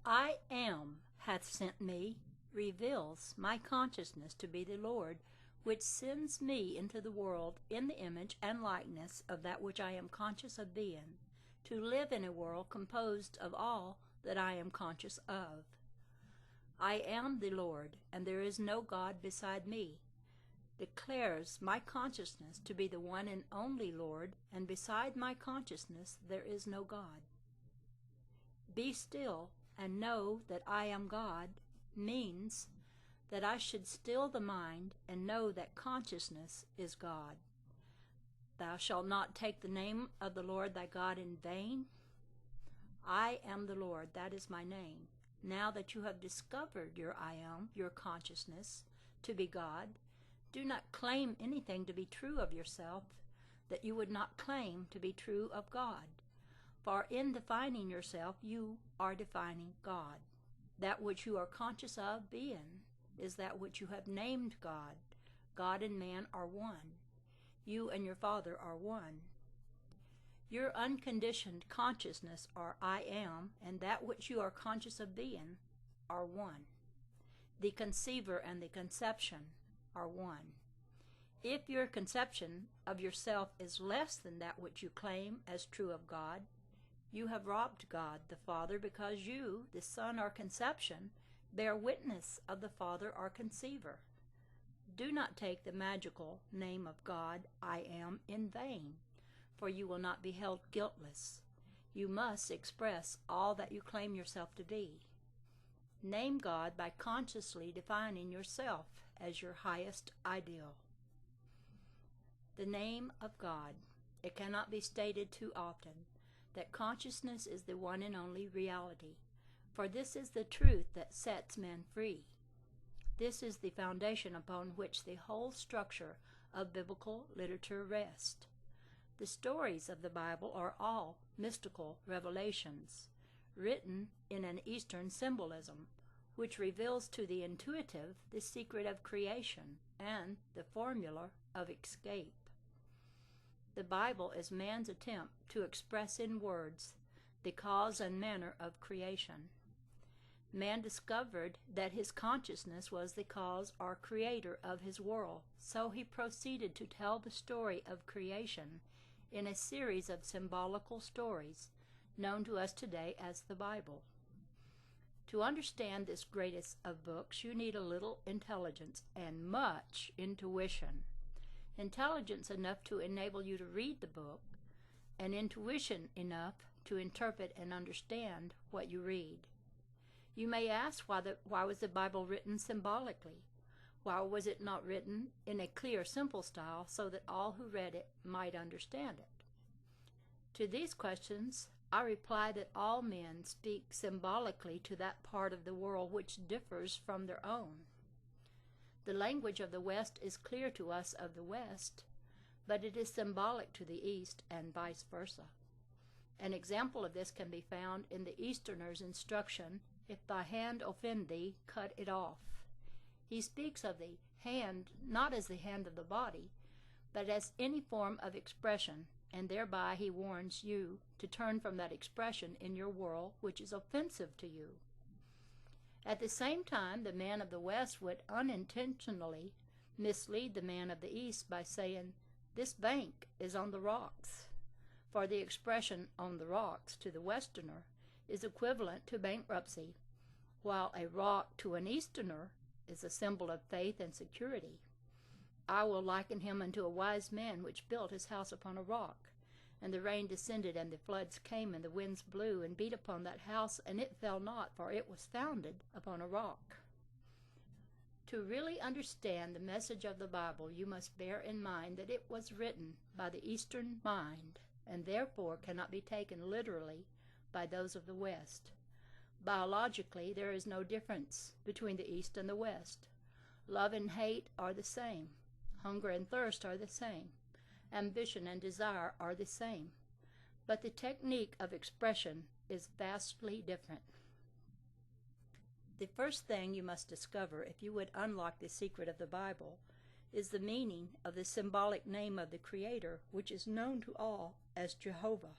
I am hath sent me reveals my consciousness to be the Lord, which sends me into the world in the image and likeness of that which I am conscious of being, to live in a world composed of all that I am conscious of. I am the Lord, and there is no God beside me, declares my consciousness to be the one and only Lord, and beside my consciousness there is no God. Be still and know that I am God means that I should still the mind and know that consciousness is God. Thou shalt not take the name of the Lord thy God in vain. I am the Lord, that is my name. Now that you have discovered your I am, your consciousness, to be God, do not claim anything to be true of yourself that you would not claim to be true of God. For in defining yourself, you are defining God. That which you are conscious of being is that which you have named God. God and man are one. You and your Father are one. Your unconditioned consciousness are I am, and that which you are conscious of being are one. The conceiver and the conception are one. If your conception of yourself is less than that which you claim as true of God, you have robbed God the Father, because you, the Son or conception, bear witness of the Father or conceiver. Do not take the magical name of God, I am, in vain, for you will not be held guiltless. You must express all that you claim yourself to be. Name God by consciously defining yourself as your highest ideal. The name of God. It cannot be stated too often that consciousness is the one and only reality, for this is the truth that sets men free. This is the foundation upon which the whole structure of biblical literature rests. The stories of the Bible are all mystical revelations, written in an Eastern symbolism, which reveals to the intuitive the secret of creation and the formula of escape. The Bible is man's attempt to express in words the cause and manner of creation. Man discovered that his consciousness was the cause or creator of his world, so he proceeded to tell the story of creation in a series of symbolical stories known to us today as the Bible. To understand this greatest of books, you need a little intelligence and much intuition. Intelligence enough to enable you to read the book, and intuition enough to interpret and understand what you read. You may ask, why was the Bible written symbolically? Why was it not written in a clear, simple style so that all who read it might understand it? To these questions, I reply that all men speak symbolically to that part of the world which differs from their own. The language of the West is clear to us of the West, but it is symbolic to the East and vice versa. An example of this can be found in the Easterner's instruction, "If thy hand offend thee, cut it off." He speaks of the hand not as the hand of the body, but as any form of expression, and thereby he warns you to turn from that expression in your world which is offensive to you. At the same time, the man of the West would unintentionally mislead the man of the East by saying, "This bank is on the rocks," for the expression "on the rocks" to the Westerner is equivalent to bankruptcy, while a rock to an Easterner is a symbol of faith and security. I will liken him unto a wise man which built his house upon a rock. And the rain descended, and the floods came, and the winds blew, and beat upon that house, and it fell not, for it was founded upon a rock. To really understand the message of the Bible, you must bear in mind that it was written by the Eastern mind, and therefore cannot be taken literally by those of the West. Biologically, there is no difference between the East and the West. Love and hate are the same. Hunger and thirst are the same. Ambition and desire are the same, but the technique of expression is vastly different. The first thing you must discover if you would unlock the secret of the Bible is the meaning of the symbolic name of the Creator, which is known to all as Jehova.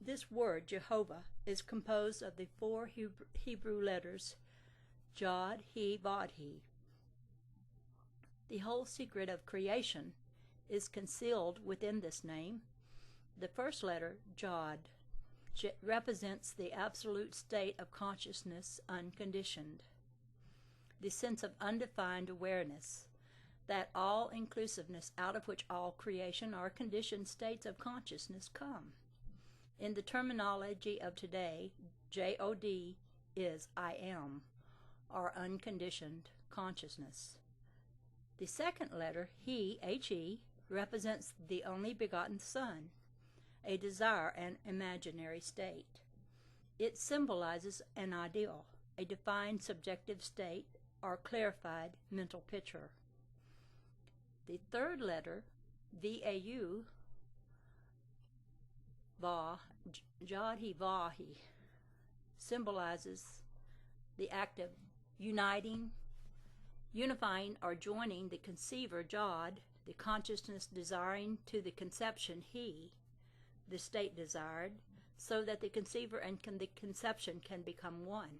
This word, Jehova, is composed of the 4 Hebrew letters, Jod He Vau He. The whole secret of creation is concealed within this name. The first letter, Jod, represents the absolute state of consciousness, unconditioned. The sense of undefined awareness, that all-inclusiveness out of which all creation or conditioned states of consciousness come. In the terminology of today, Jod is I am, or unconditioned consciousness. The second letter, He, He, represents the only begotten Son, a desire and imaginary state. It symbolizes an ideal, a defined subjective state, or clarified mental picture. The third letter, Vau, Jod He Vau He, symbolizes the act of unifying or joining the conceiver, Jod, the consciousness desiring, to the conception, He, the state desired, so that the conceiver and the conception can become one.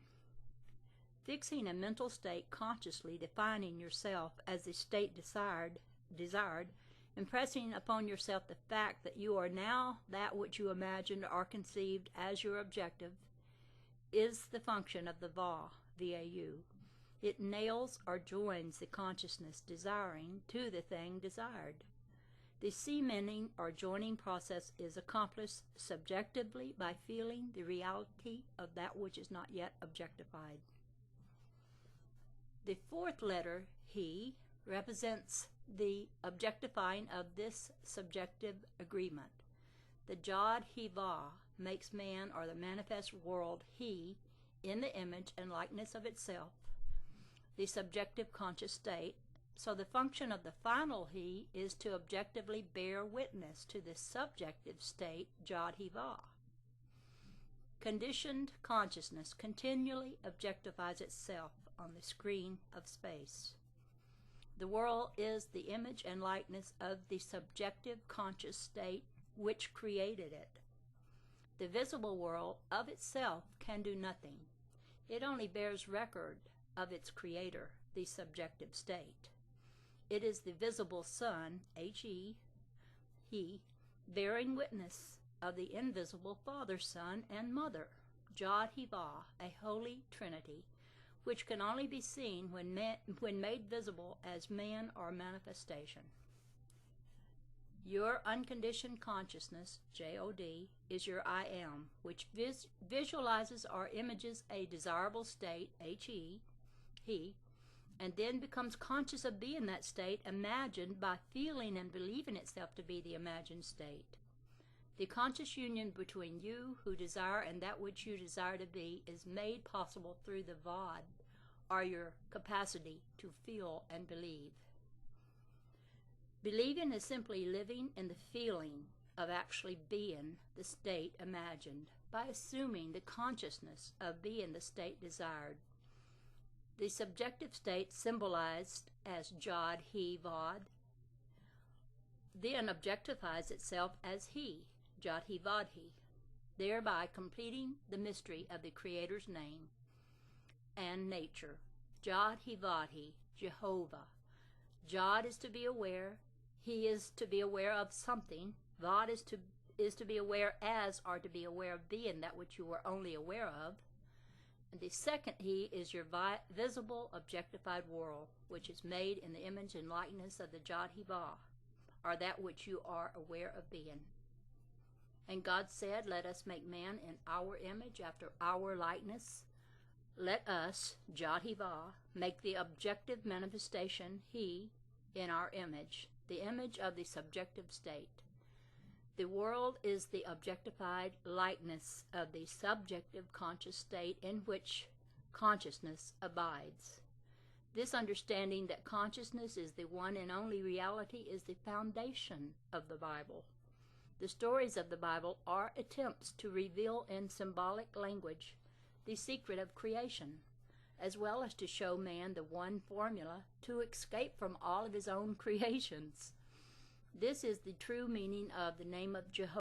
Fixing a mental state consciously defining yourself as the state desired, impressing upon yourself the fact that you are now that which you imagined or conceived as your objective, is the function of the Vau. It nails or joins the consciousness desiring to the thing desired. The cementing or joining process is accomplished subjectively by feeling the reality of that which is not yet objectified. The fourth letter, He, represents the objectifying of this subjective agreement. The Jod He Vau makes man, or the manifest world, He, in the image and likeness of itself, the subjective conscious state. So the function of the final He is to objectively bear witness to the subjective state, Jod He Vau. Conditioned consciousness continually objectifies itself on the screen of space. The world is the image and likeness of the subjective conscious state which created it. The visible world of itself can do nothing. It only bears record of its creator, the subjective state. It is the visible Son, He, bearing witness of the invisible Father, Son, and Mother, Jod He Vau, a Holy Trinity, which can only be seen when made visible as man or manifestation. Your unconditioned consciousness, Jod, is your I am, which visualizes or images a desirable state, He, and then becomes conscious of being that state imagined by feeling and believing itself to be the imagined state. The conscious union between you who desire and that which you desire to be is made possible through the Vod, or your capacity to feel and believe. Believing is simply living in the feeling of actually being the state imagined by assuming the consciousness of being the state desired. The subjective state symbolized as Jod He Vau then objectifies itself as He, Jod He Vau He, thereby completing the mystery of the Creator's name and nature. Jod He Vau He, Jehova. Jod is to be aware, He is to be aware of something, Vod is to be aware as, or to be aware of being that which you were only aware of. And the second He is your visible, objectified world, which is made in the image and likeness of the Jod He Vau, or that which you are aware of being. And God said, let us make man in our image, after our likeness. Let us, Jod He Vau, make the objective manifestation, He, in our image, the image of the subjective state. The world is the objectified likeness of the subjective conscious state in which consciousness abides. This understanding that consciousness is the one and only reality is the foundation of the Bible. The stories of the Bible are attempts to reveal in symbolic language the secret of creation, as well as to show man the one formula to escape from all of his own creations. This is the true meaning of the name of Jehova.